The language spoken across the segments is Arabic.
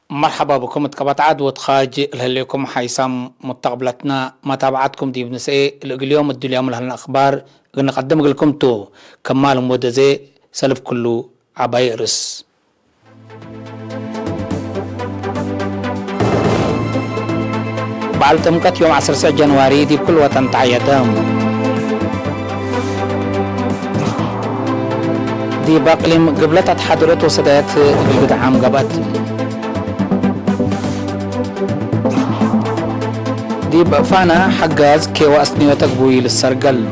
مرحبا بكم اتقبطعد وتخاج لكم حيسام متقبلتنا متابعتكم دي بنسئ اليوم اليوم الأخبار نقدم لكم تو كمال مودزي سلف كله عباي رس بعد تمكت يوم 10 جنواري دي بكل وطن تعيدام دي باقلم قبلت تحضرت وصدات البدعام قبت دي بقفانا حجاز كي واسني وتقبوي للسرقل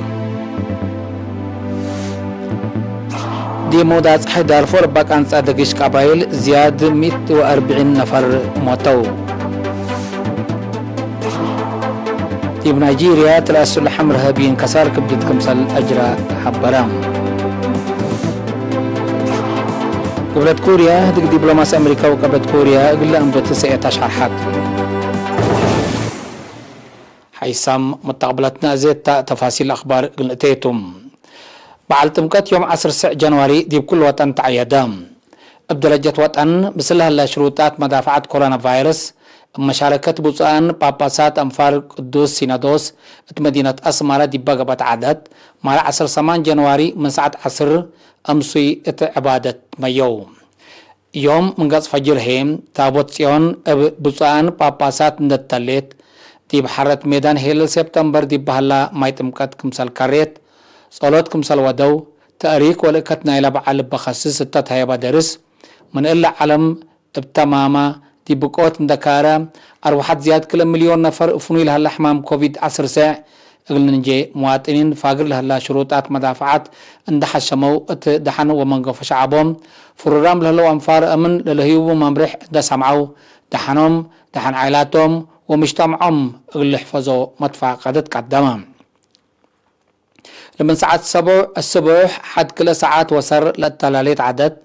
دي مودات حيدار فور باقان صادقش قبايل زياد 140 نفر موتو دي بنيجيريا تلاسل الحمر هابين كسار كبدت كمسل أجرى حبرام قبلت كوريا دي دبلوماس أمريكا وقبلت كوريا قل أنبت سيئة أشهر حد حيسام متقبلتنا زيت تفاصيل الأخبار قلتيتم بعد تمكت يوم 10 جنواري دي بكل وطن تعيدام بدرجة وطن بسلها لشروطات مدافعة كورونا فيروس مشاركة بوصان باباسات أنفار قدوس سينادوس مدينة أسمارة دي بقبت عدد مع 10 جنواري من ساعة 10 أمسي عبادة ميو يوم من قصف فجر هيم تابوت سيون بوصان باباسات ندتلت دي بحرة ميدان هيل سبتمبر دي بحلا مايتمكت كمسال كاريت صلوات كمسال ودو تأريك ولكتنا إلى بعل بخصيص التات هيبا درس من إلا علم بتماما دي بقوت مدكارة أروحات زياد كل مليون نفر افنوي لها الحمام كوفيد 10 ساعة اقل ننجي مواطنين فاقر لها شروطات مدافعات اندح الشمو دحن ومنقف شعبهم فرورام لهلو انفار امن للهيوب وممرح دا سمعو دحنهم دحن عائلاتهم ومجتمعهم اللي حفظوا مدفع قدت قدامهم لمن ساعات الصبح حد كل ساعات وصر للتلاليت عدد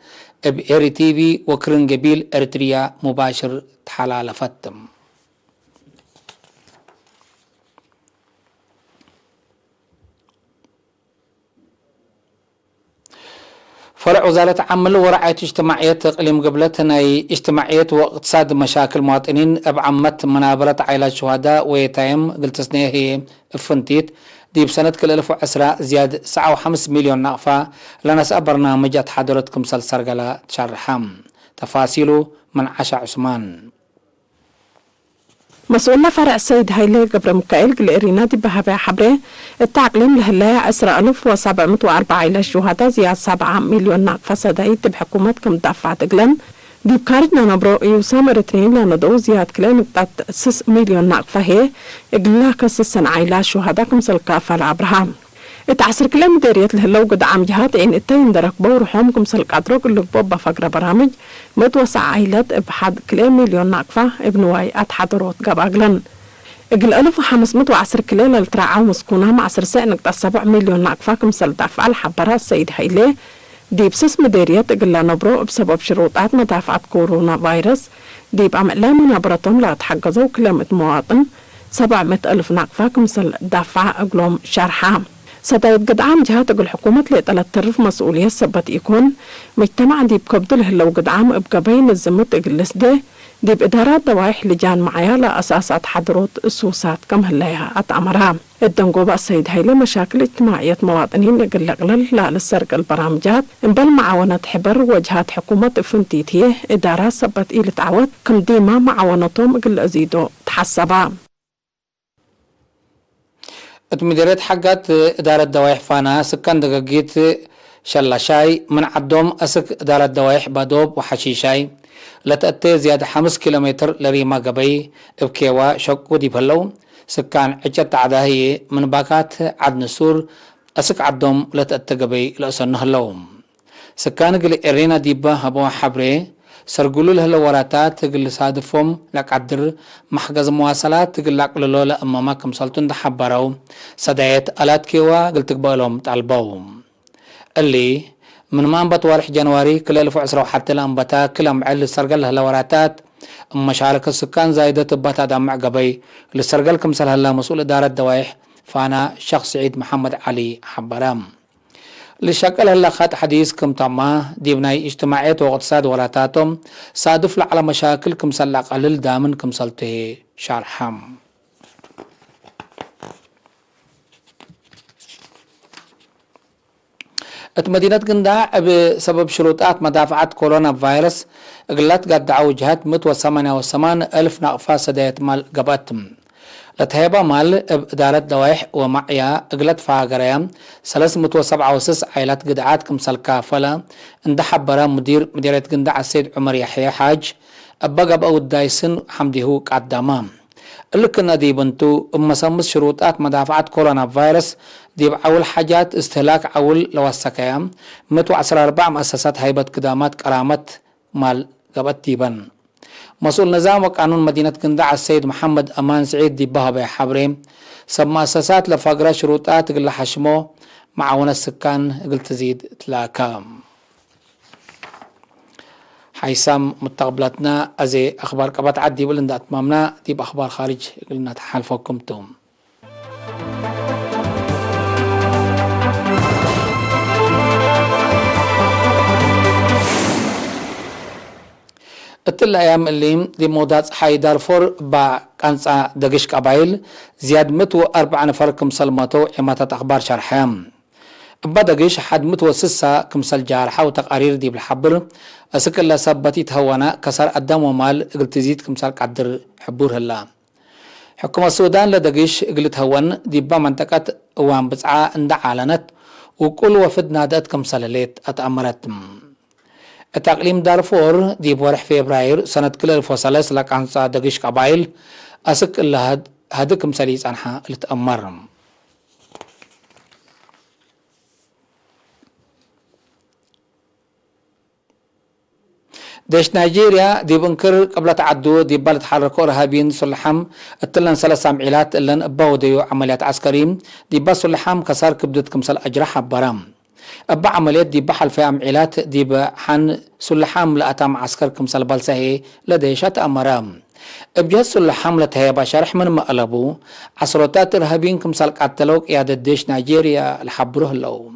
بإيري تي في وكرن قبيل إريتريا مباشر تحلال فتم فرع وزارة عمل ورعاية اجتماعية اقليم قبلتنا اجتماعية واقتصاد مشاكل مواطنين بعمت منابرة عائلة شهداء ويتايم قلت سنة هي فنتيت دي بسنة كل 1010 زياد 9.5 مليون نقفة لنسأ برنامج حضرتكم سلسرقلة شرحام تفاصيله من عشا عثمان مسؤولنا فرع السيد هايلي قبر مكايل قل دي بهابي حبري التعقليم لهلايا 10,704 عائلة شهداء زياد 7 مليون نقفة سدايد بحكومتكم دفع تقلن دي بكارجنا نبرو يوسام ارتنين لندو زياد كلام 6 مليون نقفة هي اقلنا كسسن عائلة شهداء كمسل كافة العبرهام اتعسر كلام داريت لهلو قد عام جهات ان التين درك بورحوم كمسل قدروك اللي بوبا فقرة برامج متوسع عائلات بحد كلام مليون نقفة ابنواي اتحضروت قباقلن اقل 1510 كلام الترعاو مسكونها مع سرساء نقطة 7 مليون نقفة كمسل دفع الحبرها السيد هايلي دي بسس مديريات اقل نبرو بسبب شروطات مدافعة كورونا فيروس دي بعمل منابرتهم لا تحققوا كلمة مواطن 700,000 نقفة كمسل دفع اقلهم شرحام سدايد قد عام جهات اقل حكومة لإطالة ترف مسؤولية سبت يكون مجتمع دي بكبدله لو قد عام ابقبين الزمت اقل لسده دي بإدارات دوايح لجان معايا لأساسات حضروت السوسات كم هلايها أتعمرها الدنقوبة السيد هايلي مشاكل اجتماعية مواطنين لقل قلل لا للسرق البرامجات انبل معاونة حبر وجهات حكومة فنتيتيه إدارات سبت إيلة عود كم ديما معاونتهم اقل أزيدو تحسبا مديرية حقات إدارة دوايح فانا سكان دقاقيت شلاشاي من عدوم أسك إدارة دوايح بادوب وحشيشاي لتأتي زيادة 5 كيلومتر لريما قبي بكيوا شك ودي بلو سكان عجت عداهي من باكات عد نسور أسك عدوم لتأتي قبي لأسن هلوم سكان قل إرينا ديبا هبو حبري سرقلو له الوراتات قل صادفهم لك عدر محجز مواصلات قل لك لولا أماما كمسلتون دحبراو سدايت ألات كيوا قل تقبلهم تعلبوهم اللي من ما انبت وارح جنواري كل 1010 وحتى الانبتا كل معل سرقل له الوراتات مشاركة السكان زايدة تبتا دمع قبي لسرقل كمسل هلا مسؤول إدارة دوايح فانا شخص سعيد محمد علي حبرام لشكل هلقات حديث كم تما ديبناي اجتماعات واقتصاد ولاتاتهم صادف على مشاكل كم سلق قلل دامن كم سلته شرحم. مدينة قنداع بسبب شروطات مدافعات كورونا فيروس قلت قد عوجهت 188 ألف نقفة سداية مال قباتم لتهيبا مال إدارة دوائح ومعيا قلت فاقريا 397 عائلات قدعات كمسال كافلة اندحب برا مديرة قنداع السيد عمر يحيى حاج أبقى أو الدايسن حمده قدامام اللي كنا دي بنتو مسمس شروطات مدافعات كورونا فيروس دي أول حاجات استهلاك أول لوسكيام 114 مؤسسات هيبة قدامات كرامات مال قبت ديبن مسؤول نظام وقانون مدينة قنداع السيد محمد أمان سعيد دي بهبة حبريم سب مؤسسات لفقرة شروطات قل حشمو معاونة السكان قل تزيد تلاكام حيسام متقبلتنا أزي أخبار قبط عدي ولند أتمامنا دي بأخبار خارج قلنا تحالفوكم توم. التل أيام اللي دي مودات حي دارفور با كانسا دقش قبايل زياد 104 نفر كمسل ماتو عماتات أخبار شرحام بدقش حد متوسسة كمسل جارحة وتقارير دي بالحبر أسكل سبتي تهوانا كسر قدام ومال قلتزيد كمسل قدر حبور هلا حكومة السودان لدقش قلت هون دي با منطقة وان بسعى اند عالنت وكل وفد نادت كمسل ليت أتأمرت التقليم دارفور دي بورح فبراير سنة كل الفصلس لكانسا دقش قبايل أسكل هاد كمسليس عنها لتأمرم ديش نيجيريا دي بنكر قبل تعدو دي بلد حركوا رهابين سلحم التلن 3 عميلات اللن اباو ديو عمليات عسكريين دي بس سلحم كسار كبدت كمسل اجرح برام ابا عمليات دي بحل في عميلات دي بحن سلحم لاتام عسكر كمسل بلسهي لديشات امرام ابجهز سلحم لتهيبا شرح من مقلبو عصرتات رهابين كمسل قتلوك ياد ديش نيجيريا الحبروه اللو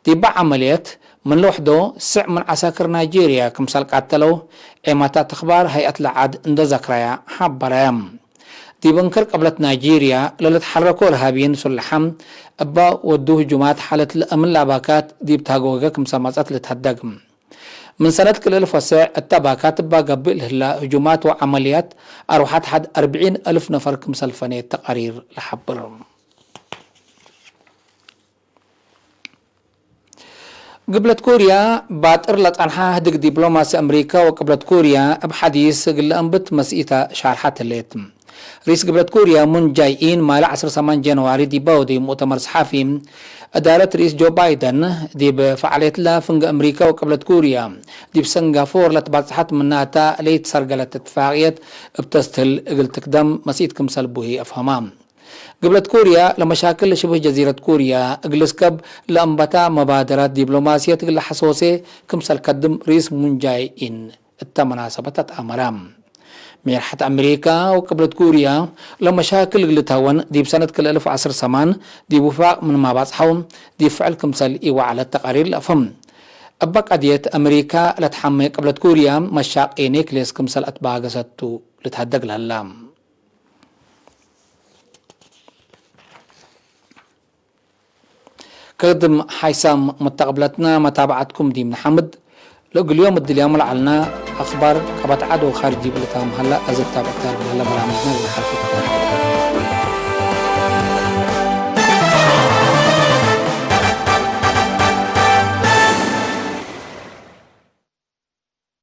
دي بعمليات من لوحده سع من عساكر نيجيريا كمسال قتلو عماتات اخبار هيئة العاد اند ذكريا حبرام دي بنكر قبلت نيجيريا للت حركوا رهابيين سلحم ابا ودوه جماعات حالة الامن لاباكات دي بتاقوغا كمسال مزات لتهدقم من سنة كل الفسع التباكات با قبل هلا هجومات وعمليات اروحات حد 40 ألف نفر كمسال فنيت تقارير لحبرم قبلت كوريا باتر لطعنها هدق دبلوماسي أمريكا وقبلت كوريا بحديث قل أنبت مسئيتا شارحات الليتم رئيس قبلت كوريا من جايين مال 10 جنواري دي باودي مؤتمر صحافي أدارة رئيس جو بايدن دي بفعالية لا فنق أمريكا وقبلت كوريا دي بسنغافور لتبعثحت مناتا ليت سرقلت اتفاقية بتستهل قل تقدم مسئيت كمسال بوهي أفهمام قبلت كوريا لمشاكل شبه جزيرة كوريا اجلسكب لأنبتا مبادرات دبلوماسية تقل حسوسي كمسال قدم رئيس منجايين التمناسبة أمرام ميرحة أمريكا وقبلت كوريا لمشاكل قلتهون دي بسنة كل 10 سمان دي وفاق من ما بصحهم دي فعل كمسال إيوا على التقارير الأفهم أبقى قضية أمريكا لتحمي قبلت كوريا مشاق إينيك ليس كمسال أتباق ستو لتهدق لهاللام كدم حيسام متقبلتنا متابعتكم دي محمد لو اليوم اليوم لعلنا اخبار قبط عدو خارجي بلتام هلا ازت تابعتها هلا برامجنا اللي حرفت